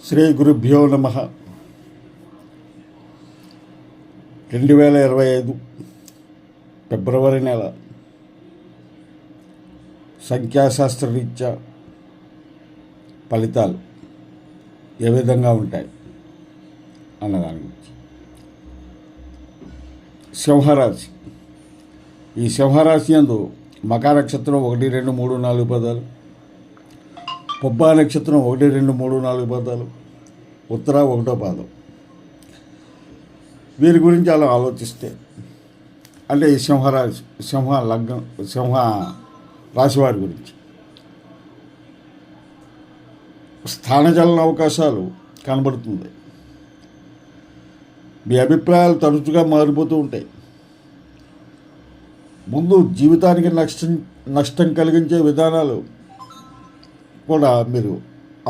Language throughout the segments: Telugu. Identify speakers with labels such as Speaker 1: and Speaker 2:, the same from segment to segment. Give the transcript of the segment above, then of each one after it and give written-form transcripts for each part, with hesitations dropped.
Speaker 1: శ్రీ గురుభ్యో నమ. 2025 ఫిబ్రవరి నెల సంఖ్యాశాస్త్రరీత్యా ఫలితాలు ఏ విధంగా ఉంటాయి అన్నదాని గురించి. సింహరాశి. ఈ సింహరాశి యందు మకా నక్షత్రం 1, 2, 3, 4 పదాలు, పుబ్బా నక్షత్రం 1, 2, 3, 4 పదాలు, ఉత్తర 1వ పాదం. వీరి గురించి అలా ఆలోచిస్తే అంటే ఈ సింహరాశి, సింహ రాశి వారి గురించి స్థానచలన అవకాశాలు కనబడుతుంది. మీ అభిప్రాయాలు తరచుగా మారిపోతూ ఉంటాయి. ముందు జీవితానికి నష్టం కలిగించే విధానాలు కూడా మీరు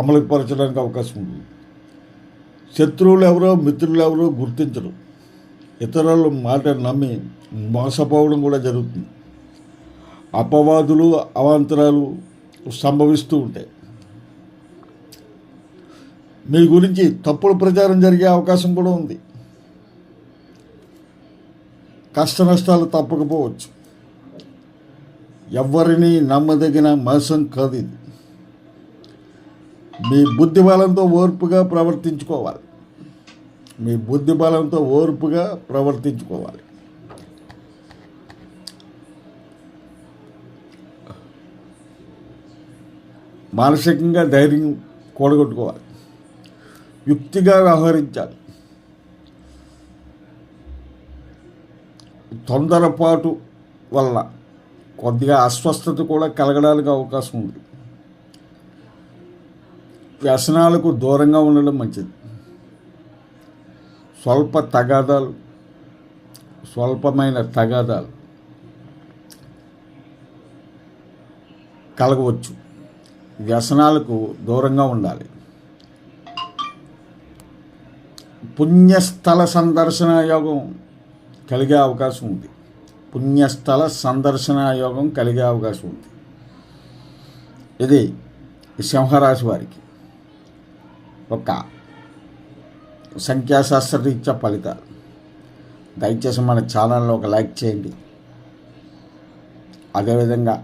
Speaker 1: అమలుపరచడానికి అవకాశం ఉంది. శత్రువులు ఎవరో మిత్రులు ఎవరో గుర్తించరు. ఇతరుల మాట నమ్మి మోసపోవడం కూడా జరుగుతుంది. అపవాదులు అవాంతరాలు సంభవిస్తూ ఉంటాయి. మీ గురించి తప్పుడు ప్రచారం జరిగే అవకాశం కూడా ఉంది. కష్ట నష్టాలు తప్పకపోవచ్చు. ఎవరిని నమ్మదగిన మోసం కాదు ఇది. మీ బుద్ధి బలంతో ఓర్పుగా ప్రవర్తించుకోవాలి. మానసికంగా ధైర్యం కూడగొట్టుకోవాలి. యుక్తిగా వ్యవహరించాలి. తొందరపాటు వల్ల కొద్దిగా అస్వస్థత కూడా కలగడానికి అవకాశం ఉంది. వ్యసనాలకు దూరంగా ఉండడం మంచిది. స్వల్పమైన తగాదాలు కలగవచ్చు. వ్యసనాలకు దూరంగా ఉండాలి. పుణ్యస్థల సందర్శన యోగం కలిగే అవకాశం ఉంది. ఇది సింహరాశి వారికి ఒక సంఖ్యాశాస్త్రరీత్యా ఫలితాలు. దయచేసి మన ఛానల్లో ఒక లైక్ చేయండి. అదేవిధంగా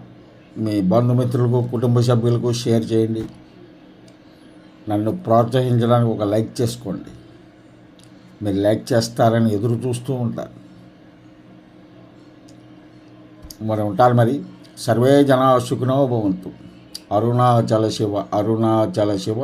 Speaker 1: మీ బంధుమిత్రులకు, కుటుంబ సభ్యులకు షేర్ చేయండి. నన్ను ప్రోత్సహించడానికి ఒక లైక్ చేసుకోండి. మీరు లైక్ చేస్తారని ఎదురు చూస్తూ ఉంటారు. మరి ఉంటారు. మరి సర్వే జనా సుఖినో భవంతు. అరుణాచల శివ.